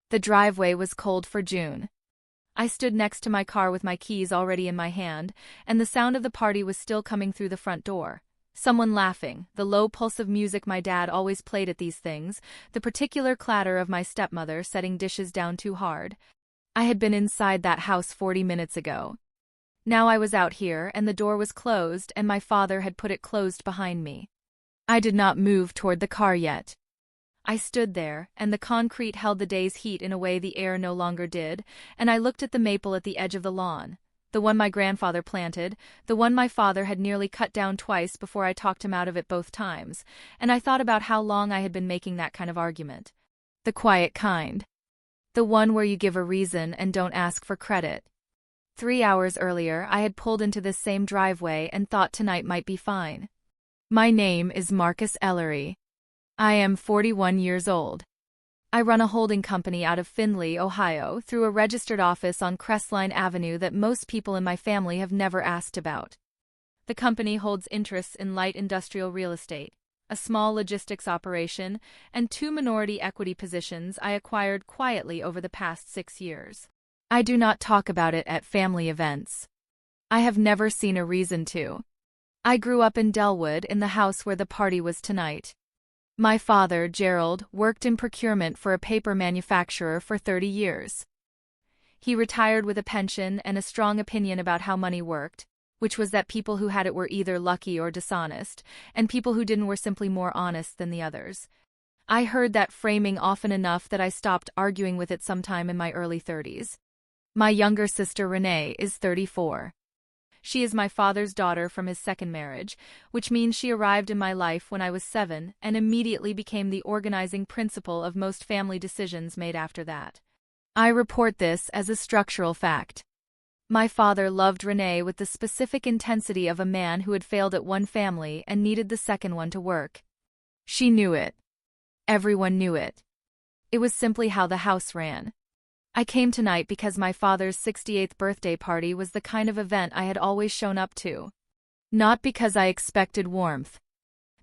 The driveway was cold for June. I stood next to my car with my keys already in my hand, and the sound of the party was still coming through the front door. Someone laughing, the low pulse of music my dad always played at these things, the particular clatter of my stepmother setting dishes down too hard. I had been inside that house 40 minutes ago. Now I was out here, and the door was closed, and my father had put it closed behind me. I did not move toward the car yet. I stood there, and the concrete held the day's heat in a way the air no longer did, and I looked at the maple at the edge of the lawn. The one my grandfather planted, the one my father had nearly cut down twice before I talked him out of it both times, and I thought about how long I had been making that kind of argument. The quiet kind. The one where you give a reason and don't ask for credit. 3 hours earlier, I had pulled into this same driveway and thought tonight might be fine. My name is Marcus Ellery. I am 41 years old. I run a holding company out of Findlay, Ohio, through a registered office on Crestline Avenue that most people in my family have never asked about. The company holds interests in light industrial real estate, a small logistics operation, and 2 minority equity positions I acquired quietly over the past 6 years. I do not talk about it at family events. I have never seen a reason to. I grew up in Delwood, in the house where the party was tonight. My father, Gerald, worked in procurement for a paper manufacturer for 30 years. He retired with a pension and a strong opinion about how money worked, which was that people who had it were either lucky or dishonest, and people who didn't were simply more honest than the others. I heard that framing often enough that I stopped arguing with it sometime in my early 30s. My younger sister Renee is 34. She is my father's daughter from his second marriage, which means she arrived in my life when I was 7 and immediately became the organizing principle of most family decisions made after that. I report this as a structural fact. My father loved Renee with the specific intensity of a man who had failed at one family and needed the second one to work. She knew it. Everyone knew it. It was simply how the house ran. I came tonight because my father's 68th birthday party was the kind of event I had always shown up to. Not because I expected warmth.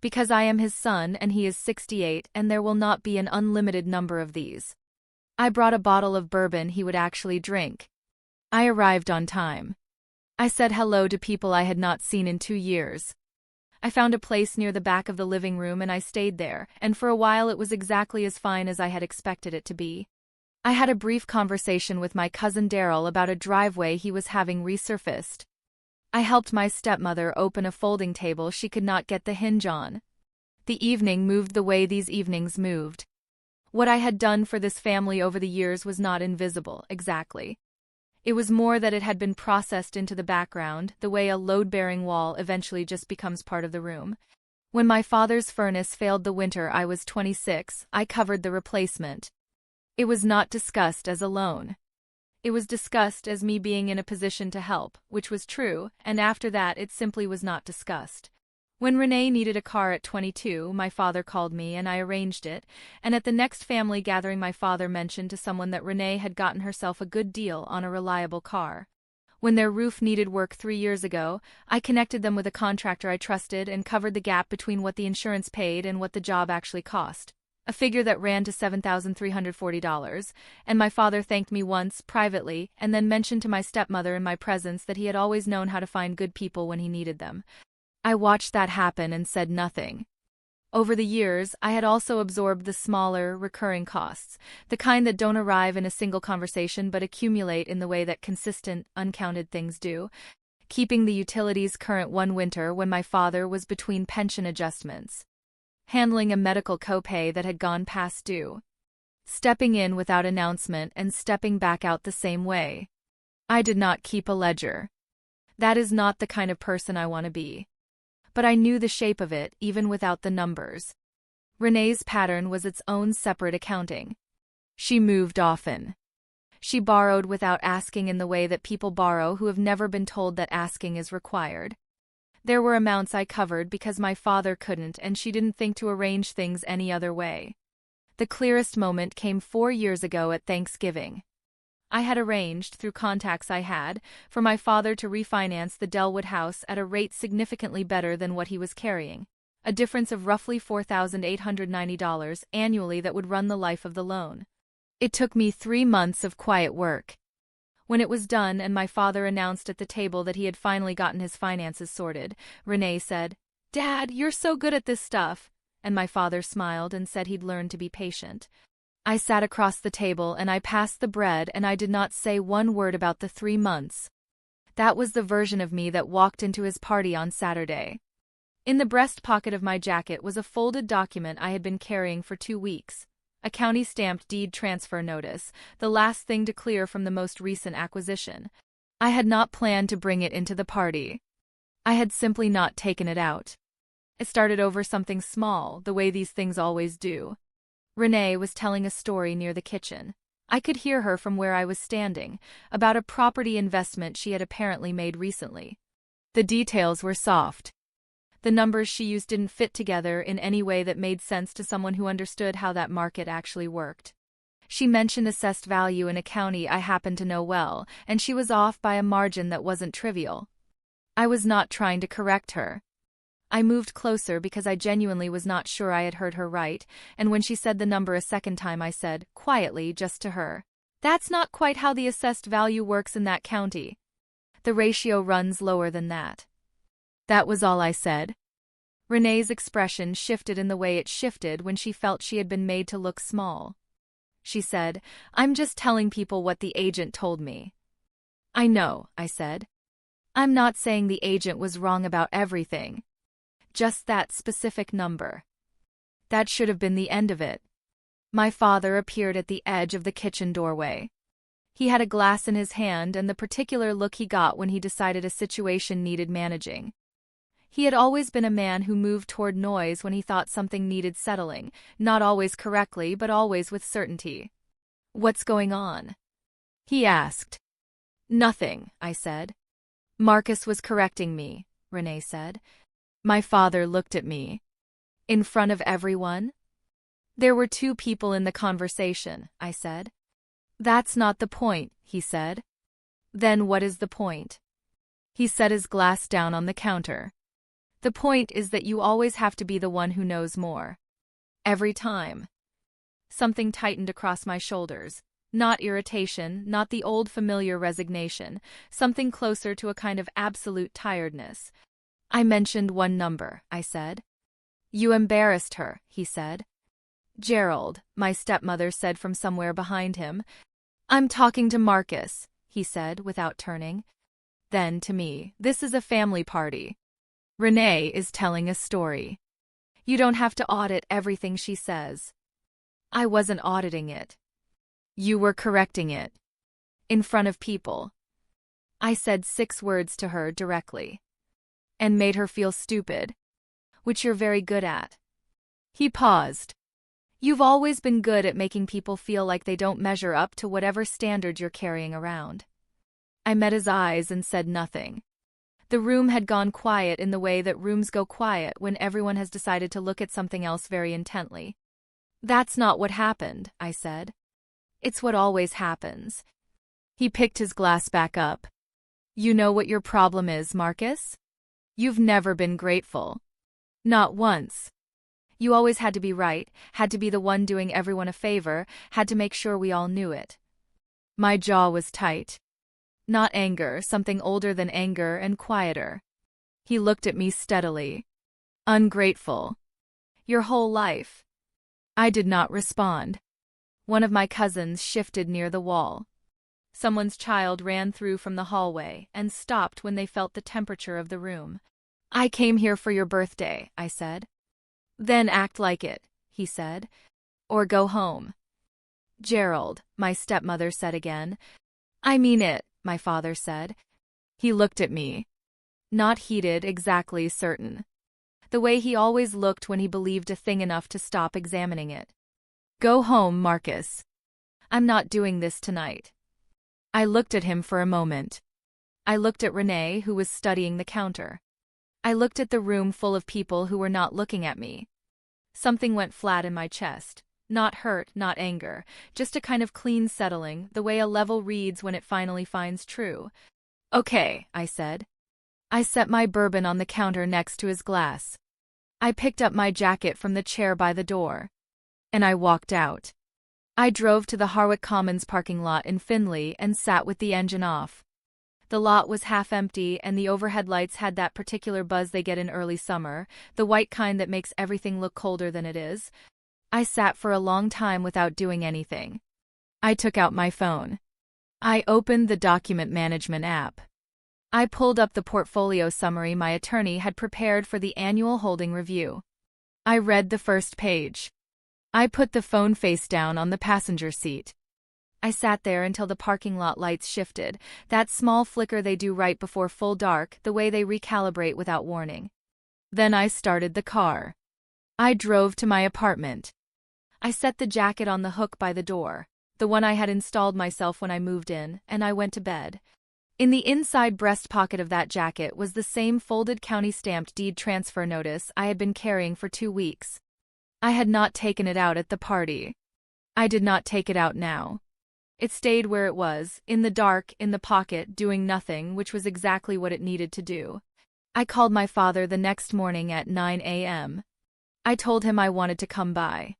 Because I am his son and he is 68 and there will not be an unlimited number of these. I brought a bottle of bourbon he would actually drink. I arrived on time. I said hello to people I had not seen in 2 years. I found a place near the back of the living room and I stayed there, and for a while it was exactly as fine as I had expected it to be. I had a brief conversation with my cousin Daryl about a driveway he was having resurfaced. I helped my stepmother open a folding table she could not get the hinge on. The evening moved the way these evenings moved. What I had done for this family over the years was not invisible, exactly. It was more that it had been processed into the background, the way a load-bearing wall eventually just becomes part of the room. When my father's furnace failed the winter I was 26, I covered the replacement. It was not discussed as a loan. It was discussed as me being in a position to help, which was true, and after that it simply was not discussed. When Renee needed a car at 22, my father called me and I arranged it, and at the next family gathering my father mentioned to someone that Renee had gotten herself a good deal on a reliable car. When their roof needed work 3 years ago, I connected them with a contractor I trusted and covered the gap between what the insurance paid and what the job actually cost. A figure that ran to $7,340, and my father thanked me once, privately, and then mentioned to my stepmother in my presence that he had always known how to find good people when he needed them. I watched that happen and said nothing. Over the years, I had also absorbed the smaller, recurring costs, the kind that don't arrive in a single conversation but accumulate in the way that consistent, uncounted things do. Keeping the utilities current one winter when my father was between pension adjustments. Handling a medical copay that had gone past due. Stepping in without announcement and stepping back out the same way. I did not keep a ledger. That is not the kind of person I want to be. But I knew the shape of it, even without the numbers. Renee's pattern was its own separate accounting. She moved often. She borrowed without asking in the way that people borrow who have never been told that asking is required. There were amounts I covered because my father couldn't and she didn't think to arrange things any other way. The clearest moment came 4 years ago at Thanksgiving. I had arranged, through contacts I had, for my father to refinance the Delwood house at a rate significantly better than what he was carrying, a difference of roughly $4,890 annually that would run the life of the loan. It took me 3 months of quiet work. When it was done and my father announced at the table that he had finally gotten his finances sorted, Renee said, "Dad, you're so good at this stuff." And my father smiled and said he'd learned to be patient. I sat across the table and I passed the bread and I did not say one word about the 3 months. That was the version of me that walked into his party on Saturday. In the breast pocket of my jacket was a folded document I had been carrying for 2 weeks. A county-stamped deed transfer notice, the last thing to clear from the most recent acquisition. I had not planned to bring it into the party. I had simply not taken it out. It started over something small, the way these things always do. Renee was telling a story near the kitchen. I could hear her from where I was standing, about a property investment she had apparently made recently. The details were soft. The numbers she used didn't fit together in any way that made sense to someone who understood how that market actually worked. She mentioned assessed value in a county I happened to know well, and she was off by a margin that wasn't trivial. I was not trying to correct her. I moved closer because I genuinely was not sure I had heard her right, and when she said the number a second time I said, quietly, just to her, "That's not quite how the assessed value works in that county. The ratio runs lower than that." That was all I said. Renee's expression shifted in the way it shifted when she felt she had been made to look small. She said, "I'm just telling people what the agent told me." "I know," I said. "I'm not saying the agent was wrong about everything. Just that specific number. That should have been the end of it." My father appeared at the edge of the kitchen doorway. He had a glass in his hand and the particular look he got when he decided a situation needed managing. He had always been a man who moved toward noise when he thought something needed settling, not always correctly but always with certainty. "What's going on?" he asked. "Nothing," I said. "Marcus was correcting me," Renee said. My father looked at me. "In front of everyone?" "There were 2 people in the conversation," I said. "That's not the point," he said. "Then what is the point?" He set his glass down on the counter. "The point is that you always have to be the one who knows more. Every time." Something tightened across my shoulders. Not irritation, not the old familiar resignation, something closer to a kind of absolute tiredness. "I mentioned one number," I said. "You embarrassed her," he said. "Gerald," my stepmother said from somewhere behind him. "I'm talking to Marcus," he said without turning. Then to me, "This is a family party. Renee is telling a story. You don't have to audit everything she says." "I wasn't auditing it." "You were correcting it. In front of people." I said 6 words to her directly. "And made her feel stupid. Which you're very good at." He paused. "You've always been good at making people feel like they don't measure up to whatever standard you're carrying around." I met his eyes and said nothing. The room had gone quiet in the way that rooms go quiet when everyone has decided to look at something else very intently. "That's not what happened," I said. "It's what always happens." He picked his glass back up. "You know what your problem is, Marcus? You've never been grateful. Not once. You always had to be right, had to be the one doing everyone a favor, had to make sure we all knew it." My jaw was tight. Not anger, something older than anger and quieter. He looked at me steadily. "Ungrateful. Your whole life." I did not respond. One of my cousins shifted near the wall. Someone's child ran through from the hallway and stopped when they felt the temperature of the room. "I came here for your birthday," I said. "Then act like it," he said. "Or go home." "Gerald," my stepmother said again. "I mean it," my father said. He looked at me. Not heated, exactly certain. The way he always looked when he believed a thing enough to stop examining it. "Go home, Marcus. I'm not doing this tonight." I looked at him for a moment. I looked at Renee, who was studying the counter. I looked at the room full of people who were not looking at me. Something went flat in my chest. Not hurt, not anger, just a kind of clean settling, the way a level reads when it finally finds true. "Okay," I said. I set my bourbon on the counter next to his glass. I picked up my jacket from the chair by the door. And I walked out. I drove to the Harwick Commons parking lot in Findlay and sat with the engine off. The lot was half empty and the overhead lights had that particular buzz they get in early summer, the white kind that makes everything look colder than it is. I sat for a long time without doing anything. I took out my phone. I opened the document management app. I pulled up the portfolio summary my attorney had prepared for the annual holding review. I read the first page. I put the phone face down on the passenger seat. I sat there until the parking lot lights shifted, that small flicker they do right before full dark, the way they recalibrate without warning. Then I started the car. I drove to my apartment. I set the jacket on the hook by the door, the one I had installed myself when I moved in, and I went to bed. In the inside breast pocket of that jacket was the same folded county-stamped deed transfer notice I had been carrying for 2 weeks. I had not taken it out at the party. I did not take it out now. It stayed where it was, in the dark, in the pocket, doing nothing, which was exactly what it needed to do. I called my father the next morning at 9 a.m. I told him I wanted to come by.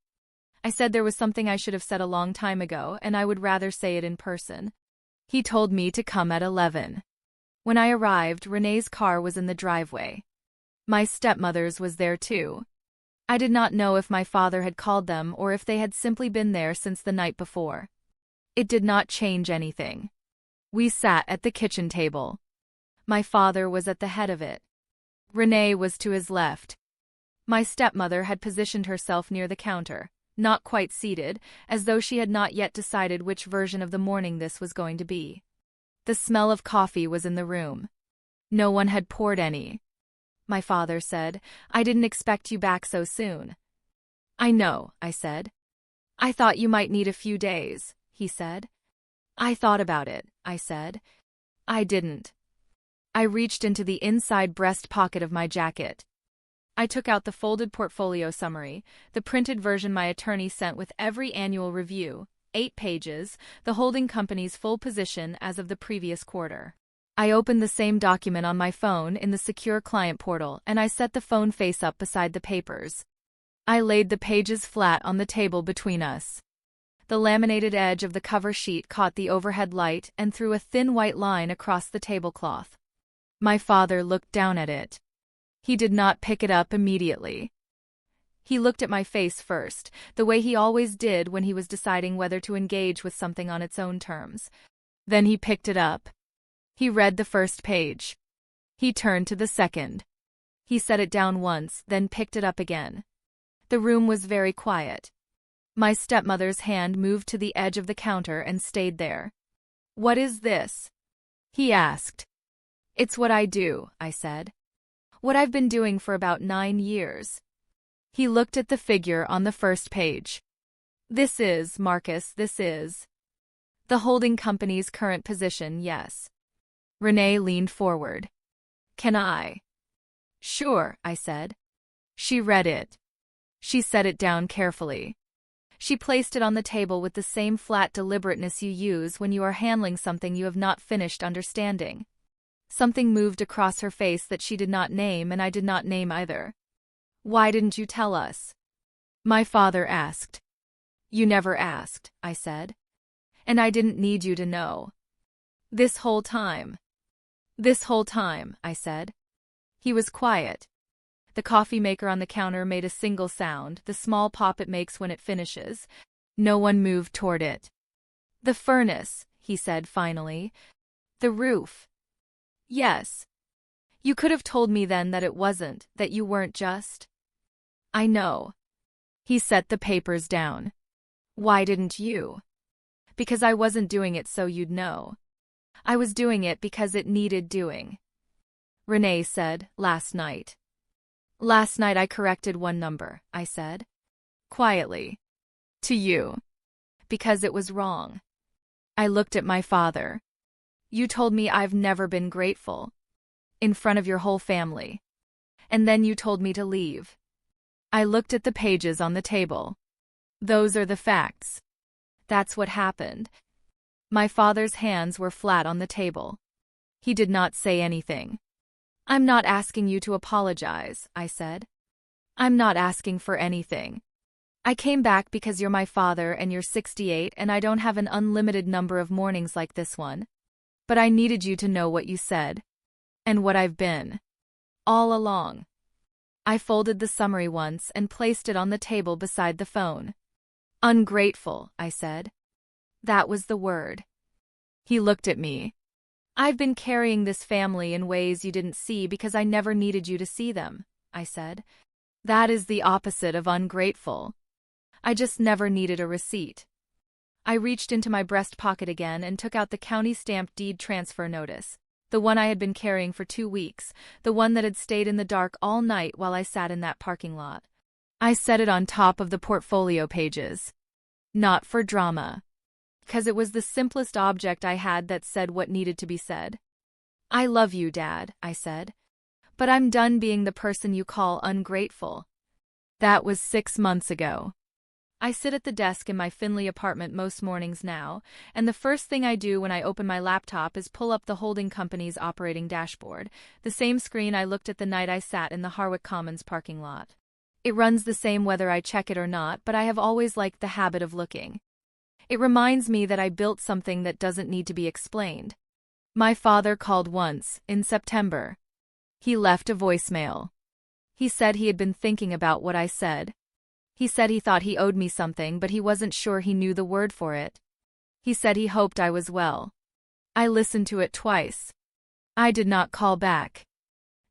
I said there was something I should have said a long time ago, and I would rather say it in person. He told me to come at 11. When I arrived, Renee's car was in the driveway. My stepmother's was there too. I did not know if my father had called them or if they had simply been there since the night before. It did not change anything. We sat at the kitchen table. My father was at the head of it. Renee was to his left. My stepmother had positioned herself near the counter, not quite seated, as though she had not yet decided which version of the morning this was going to be. The smell of coffee was in the room. No one had poured any. My father said, "I didn't expect you back so soon." "I know," I said. "I thought you might need a few days," he said. "I thought about it," I said. "I didn't." I reached into the inside breast pocket of my jacket. I took out the folded portfolio summary, the printed version my attorney sent with every annual review, 8 pages, the holding company's full position as of the previous quarter. I opened the same document on my phone in the secure client portal and I set the phone face up beside the papers. I laid the pages flat on the table between us. The laminated edge of the cover sheet caught the overhead light and threw a thin white line across the tablecloth. My father looked down at it. He did not pick it up immediately. He looked at my face first, the way he always did when he was deciding whether to engage with something on its own terms. Then he picked it up. He read the first page. He turned to the second. He set it down once, then picked it up again. The room was very quiet. My stepmother's hand moved to the edge of the counter and stayed there. "What is this?" he asked. "It's what I do," I said. "What I've been doing for about 9 years. He looked at the figure on the first page. "This is, Marcus, this is the holding company's current position, yes." Renee leaned forward. "Can I?" "Sure," I said. She read it. She set it down carefully. She placed it on the table with the same flat deliberateness you use when you are handling something you have not finished understanding. Something moved across her face that she did not name and I did not name either. "Why didn't you tell us?" my father asked. "You never asked," I said. "And I didn't need you to know." This whole time, I said. He was quiet. The coffee maker on the counter made a single sound, the small pop it makes when it finishes. No one moved toward it. "The furnace," he said finally. "The roof." "Yes. You could have told me then that it wasn't, that you weren't just." "I know." He set the papers down. "Why didn't you?" "Because I wasn't doing it so you'd know. I was doing it because it needed doing." Renee said, "Last night." "Last night I corrected one number," I said. Quietly. "To you. Because it was wrong." I looked at my father. "You told me I've never been grateful. In front of your whole family. And then you told me to leave." I looked at the pages on the table. "Those are the facts. That's what happened." My father's hands were flat on the table. He did not say anything. "I'm not asking you to apologize," I said. "I'm not asking for anything. I came back because you're my father and you're 68 and I don't have an unlimited number of mornings like this one. But I needed you to know what you said. And what I've been. All along. I folded the summary once and placed it on the table beside the phone. Ungrateful, I said. That was the word. He looked at me. I've been carrying this family in ways you didn't see because I never needed you to see them, I said. That is the opposite of ungrateful. I just never needed a receipt. I reached into my breast pocket again and took out the county-stamped deed transfer notice, the one I had been carrying for 2 weeks, the one that had stayed in the dark all night while I sat in that parking lot. I set it on top of the portfolio pages. Not for drama. Because it was the simplest object I had that said what needed to be said. I love you, Dad, I said. But I'm done being the person you call ungrateful. That was 6 months ago. I sit at the desk in my Findlay apartment most mornings now, and the first thing I do when I open my laptop is pull up the holding company's operating dashboard, the same screen I looked at the night I sat in the Harwick Commons parking lot. It runs the same whether I check it or not, but I have always liked the habit of looking. It reminds me that I built something that doesn't need to be explained. My father called once, in September. He left a voicemail. He said he had been thinking about what I said. He said he thought he owed me something, but he wasn't sure he knew the word for it. He said he hoped I was well. I listened to it twice. I did not call back.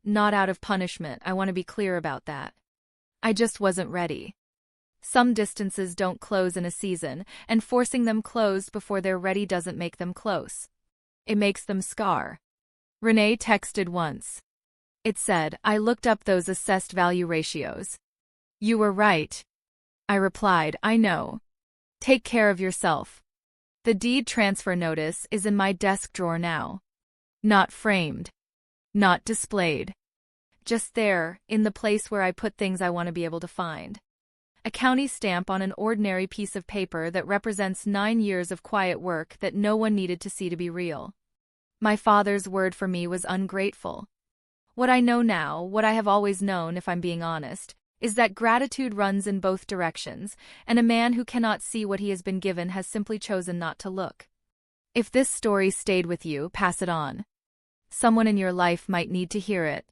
Not out of punishment, I want to be clear about that. I just wasn't ready. Some distances don't close in a season, and forcing them closed before they're ready doesn't make them close. It makes them scar. Renee texted once. It said, I looked up those assessed value ratios. You were right. I replied, I know. Take care of yourself. The deed transfer notice is in my desk drawer now. Not framed. Not displayed. Just there, in the place where I put things I want to be able to find. A county stamp on an ordinary piece of paper that represents 9 years of quiet work that no one needed to see to be real. My father's word for me was ungrateful. What I know now, what I have always known if I'm being honest, is that gratitude runs in both directions, and a man who cannot see what he has been given has simply chosen not to look. If this story stayed with you, pass it on. Someone in your life might need to hear it.